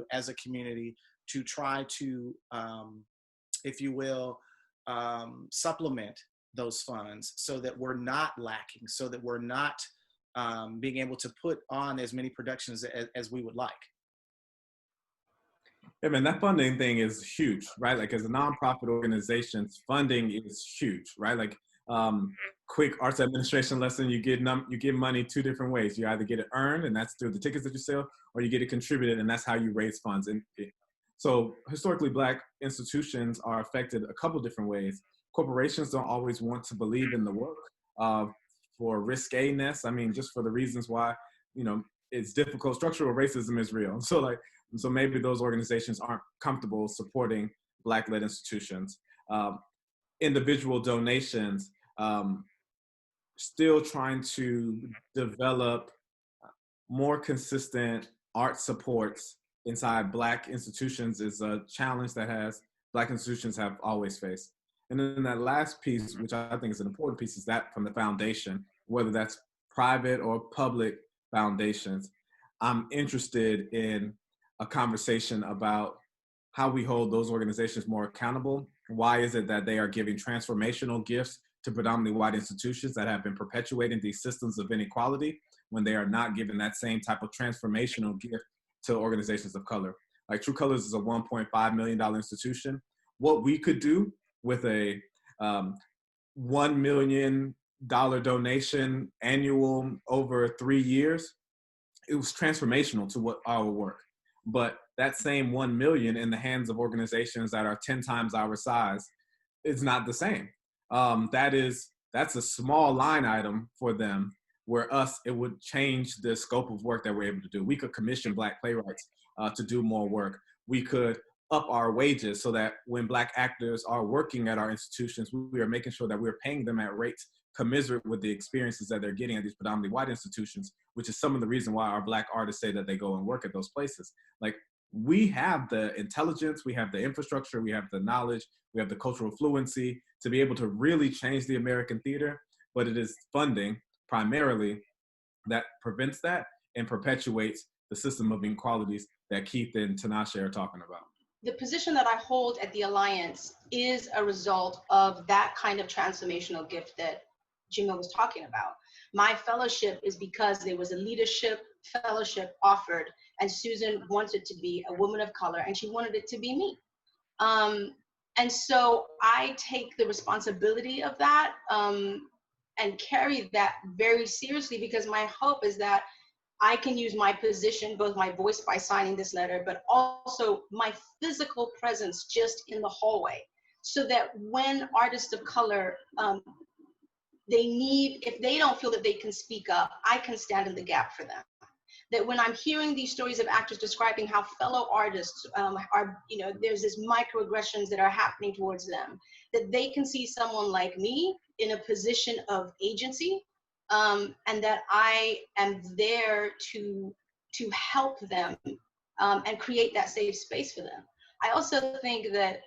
do as a community to try to, if you will, supplement those funds so that we're not lacking, so that we're not being able to put on as many productions as we would like. Yeah, man, that funding thing is huge, right? Like as a nonprofit organization, funding is huge, right? Like quick arts administration lesson, you get money two different ways. You either get it earned, and that's through the tickets that you sell, or you get it contributed, and that's how you raise funds. And so historically, Black institutions are affected a couple different ways. Corporations don't always want to believe in the work for risque-ness. I mean, just for the reasons why, you know, it's difficult. Structural racism is real. So maybe those organizations aren't comfortable supporting Black-led institutions. Individual donations, still trying to develop more consistent art supports inside Black institutions is a challenge that Black institutions have always faced. And then that last piece, which I think is an important piece, is that from the foundation, whether that's private or public foundations. I'm interested in a conversation about how we hold those organizations more accountable. Why is it that they are giving transformational gifts to predominantly white institutions that have been perpetuating these systems of inequality when they are not giving that same type of transformational gift to organizations of color? Like True Colors is a $1.5 million institution. What we could do with a $1 million donation annual over 3 years, it was transformational to what our work. But that same 1 million in the hands of organizations that are 10 times our size is not the same. That's a small line item for them, where it would change the scope of work that we're able to do. We could commission Black playwrights to do more work. We could up our wages so that when Black actors are working at our institutions, we are making sure that we're paying them at rates commiserate with the experiences that they're getting at these predominantly white institutions, which is some of the reason why our Black artists say that they go and work at those places. Like, we have the intelligence, we have the infrastructure, we have the knowledge, we have the cultural fluency to be able to really change the American theater, but it is funding primarily that prevents that and perpetuates the system of inequalities that Keith and Tinashe are talking about. The position that I hold at the Alliance is a result of that kind of transformational gift that Jamil was talking about. My fellowship is because there was a leadership fellowship offered, and Susan wanted to be a woman of color, and she wanted it to be me. And so I take the responsibility of that and carry that very seriously, because my hope is that I can use my position, both my voice by signing this letter, but also my physical presence just in the hallway, so that when artists of color, if they don't feel that they can speak up, I can stand in the gap for them. That when I'm hearing these stories of actors describing how fellow artists there's this microaggressions that are happening towards them, that they can see someone like me in a position of agency, and that I am there to help them and create that safe space for them. I also think that,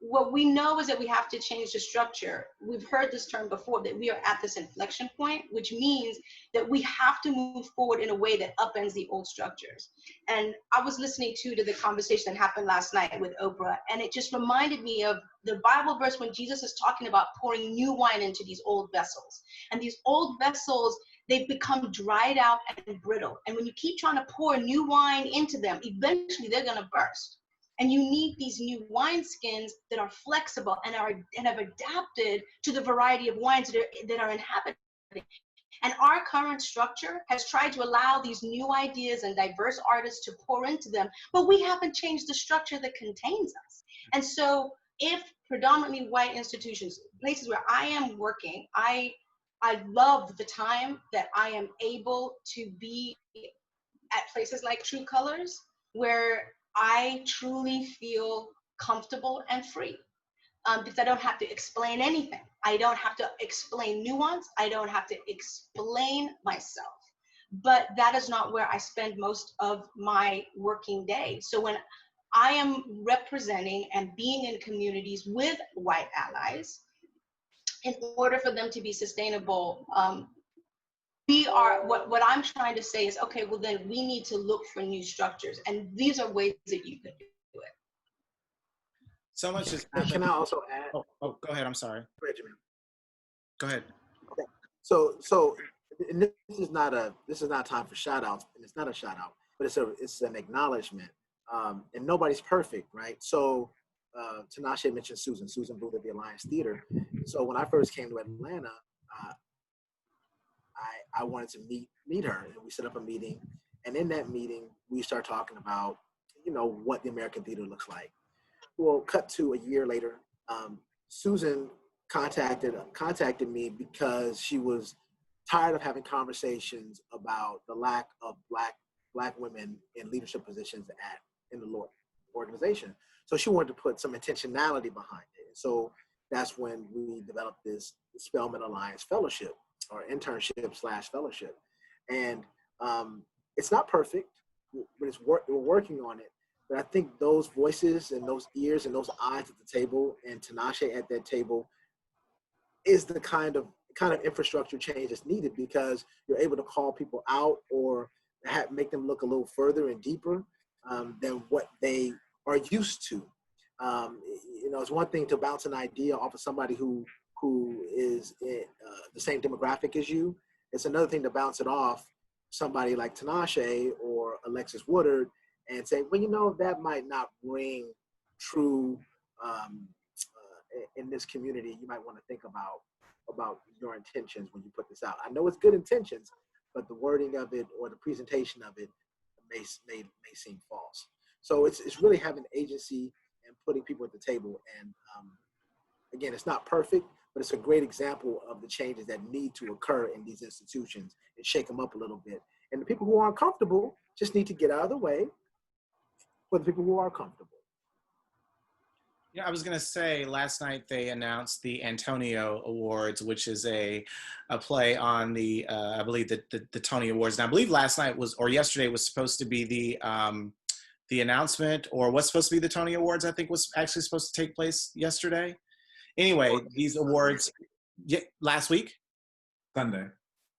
what we know is that we have to change the structure. We've heard this term before, that we are at this inflection point, which means that we have to move forward in a way that upends the old structures. And I was listening to the conversation that happened last night with Oprah, and it just reminded me of the Bible verse when Jesus is talking about pouring new wine into these old vessels. And these old vessels, they become dried out and brittle. And when you keep trying to pour new wine into them, eventually they're gonna burst. And you need these new wineskins that are flexible and have adapted to the variety of wines that are inhabited. And our current structure has tried to allow these new ideas and diverse artists to pour into them, but we haven't changed the structure that contains us. And so if predominantly white institutions, places where I am working, I love the time that I am able to be at places like True Colors, where I truly feel comfortable and free, because I don't have to explain anything. I don't have to explain nuance. I don't have to explain myself. But that is not where I spend most of my working day. So when I am representing and being in communities with white allies, in order for them to be sustainable, we are, what I'm trying to say is, okay, well then we need to look for new structures, and these are ways that you can do it. So much has Can happened. I also add? Oh, go ahead. I'm sorry. Benjamin. Go ahead. Okay. So and this is not time for shout outs, and it's not a shout out, but it's an acknowledgement. And nobody's perfect, right? So Tinashe mentioned Susan Booth at the Alliance Theater. So when I first came to Atlanta, I wanted to meet her, and we set up a meeting. And in that meeting, we start talking about, what the American theater looks like. Well, cut to a year later, Susan contacted me because she was tired of having conversations about the lack of black women in leadership positions in the organization. So she wanted to put some intentionality behind it. So that's when we developed this Spelman Alliance Fellowship, or internship/fellowship. And it's not perfect, but we're working on it. But I think those voices and those ears and those eyes at the table, and Tinashe at that table, is the kind of infrastructure change that's needed, because you're able to call people out or make them look a little further and deeper than what they are used to. It's one thing to bounce an idea off of somebody who is the same demographic as you. It's another thing to bounce it off somebody like Tinashe or Alexis Woodard and say, well, that might not ring true in this community. You might want to think about your intentions when you put this out. I know it's good intentions, but the wording of it or the presentation of it may seem false. So it's really having agency and putting people at the table. And again, it's not perfect, but it's a great example of the changes that need to occur in these institutions and shake them up a little bit. And the people who aren't comfortable just need to get out of the way for the people who are comfortable. Yeah, I was going to say, last night they announced the Antonio Awards, which is a play on the, I believe, the Tony Awards. And I believe last night or yesterday was supposed to be the announcement, or what's supposed to be the Tony Awards, I think was actually supposed to take place yesterday. Anyway, these awards, last week?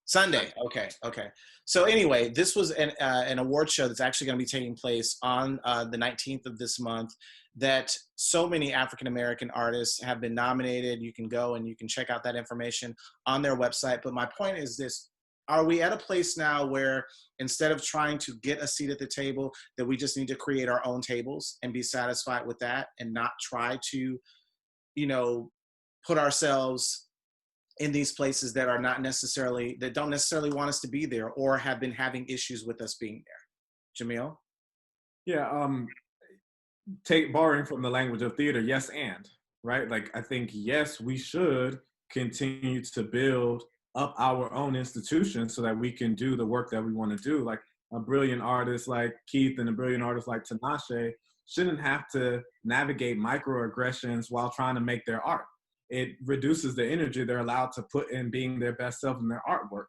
Sunday. Okay. So anyway, this was an award show that's actually going to be taking place on the 19th of this month, that so many African-American artists have been nominated. You can go and you can check out that information on their website. But my point is this: are we at a place now where instead of trying to get a seat at the table, that we just need to create our own tables and be satisfied with that, and not try to, put ourselves in these places that don't necessarily want us to be there, or have been having issues with us being there? Jamil? Yeah, borrowing from the language of theater, yes, and, right? Like, I think, yes, we should continue to build up our own institutions so that we can do the work that we want to do. Like, a brilliant artist like Keith and a brilliant artist like Tinashe shouldn't have to navigate microaggressions while trying to make their art. It reduces the energy they're allowed to put in being their best self in their artwork.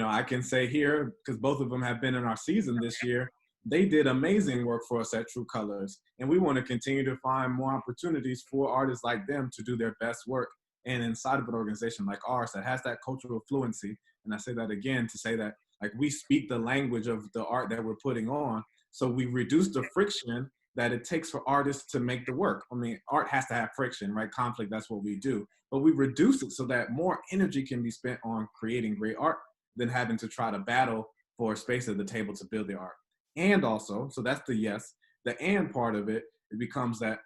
I can say here, because both of them have been in our season this year, they did amazing work for us at True Colors. And we want to continue to find more opportunities for artists like them to do their best work. And inside of an organization like ours that has that cultural fluency, and I say that again to say that, like, we speak the language of the art that we're putting on. So we reduce the friction that it takes for artists to make the work. I mean, art has to have friction, right? Conflict, that's what we do. But we reduce it so that more energy can be spent on creating great art than having to try to battle for a space at the table to build the art. And also, so that's the yes, the and part of it becomes that,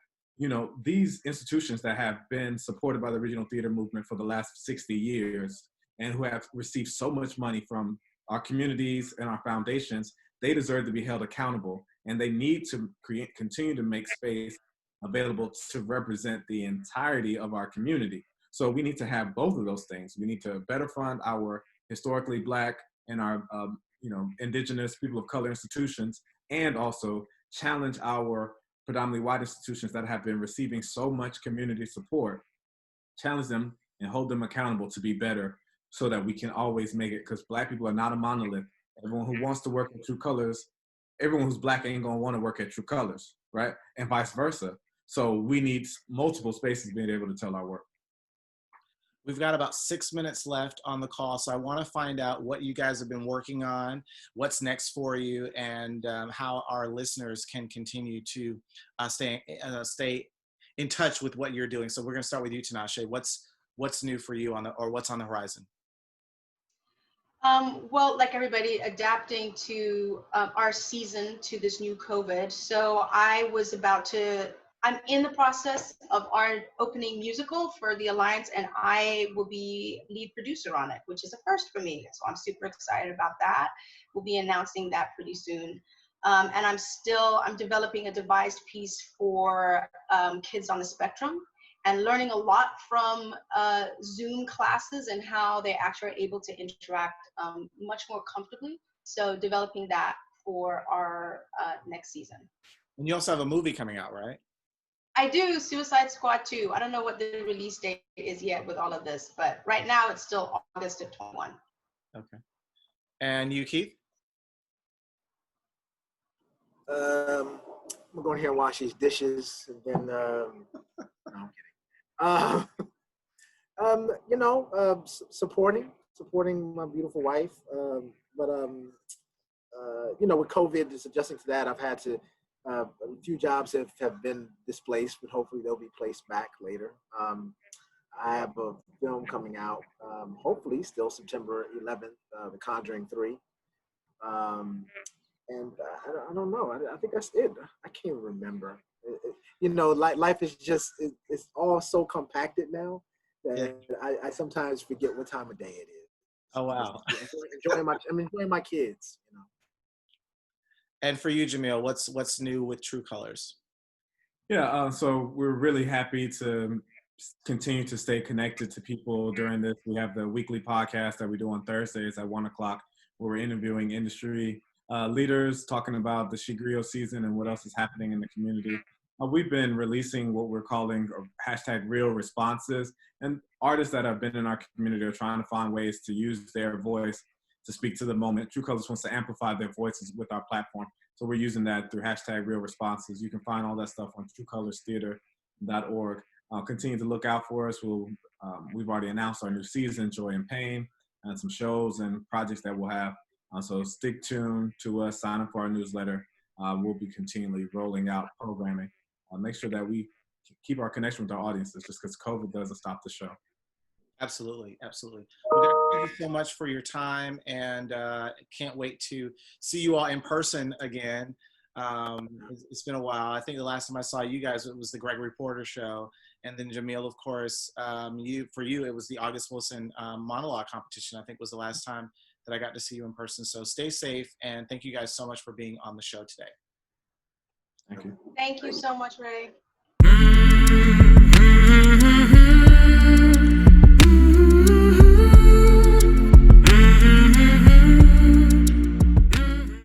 these institutions that have been supported by the regional theater movement for the last 60 years and who have received so much money from our communities and our foundations, they deserve to be held accountable. And they need to continue to make space available to represent the entirety of our community. So we need to have both of those things. We need to better fund our historically Black and our indigenous people of color institutions, and also challenge our predominantly white institutions that have been receiving so much community support, challenge them and hold them accountable to be better so that we can always make it, because Black people are not a monolith. Everyone who wants to work in True Colors, everyone who's Black ain't gonna want to work at True Colors, right? And vice versa. So we need multiple spaces being able to tell our work. We've got about 6 minutes left on the call, so I want to find out what you guys have been working on, what's next for you, and how our listeners can continue to stay in touch with what you're doing. So we're going to start with you, Tinashe. What's new for you or what's on the horizon? Well, like everybody, adapting to our season to this new COVID. So I'm in the process of our opening musical for the Alliance, and I will be lead producer on it, which is a first for me. So I'm super excited about that. We'll be announcing that pretty soon. And I'm developing a devised piece for kids on the spectrum, and learning a lot from Zoom classes and how they actually are able to interact much more comfortably. So developing that for our next season. And you also have a movie coming out, right? I do, Suicide Squad 2. I don't know what the release date is yet with all of this, but right now it's still August of 21. Okay. And you, Keith? I'm going here and wash these dishes, and then no, I'm kidding. Supporting my beautiful wife. But with COVID, just adjusting to that, I've had to. A few jobs have been displaced, but hopefully they'll be placed back later. I have a film coming out, hopefully still September 11th, The Conjuring 3. And I don't know. I think that's it. I can't remember. Life is just, it's all so compacted now that I sometimes forget what time of day it is. Oh, wow. I'm enjoying my kids, And for you, Jamil, what's new with True Colors? Yeah, so we're really happy to continue to stay connected to people during this. We have the weekly podcast that we do on Thursdays at 1 o'clock, where we're interviewing industry leaders, talking about the Shigrio season and what else is happening in the community. We've been releasing what we're calling #real responses, and artists that have been in our community are trying to find ways to use their voice to speak to the moment. True Colors wants to amplify their voices with our platform. So we're using that through #real responses. You can find all that stuff on truecolorstheater.org. Continue to look out for us. We've already announced our new season, Joy and Pain, and some shows and projects that we'll have. So stick tuned to us, sign up for our newsletter. We'll be continually rolling out programming. Make sure that we keep our connection with our audiences, just because COVID doesn't stop the show. Absolutely, absolutely. Well, thank you so much for your time, and can't wait to see you all in person again. It's been a while. I think the last time I saw you guys, it was the Gregory Porter show, and then Jamil, of course, for you, it was the August Wilson monologue competition. I think was the last time that I got to see you in person. So stay safe, and thank you guys so much for being on the show today. Thank you. Thank you so much, Ray.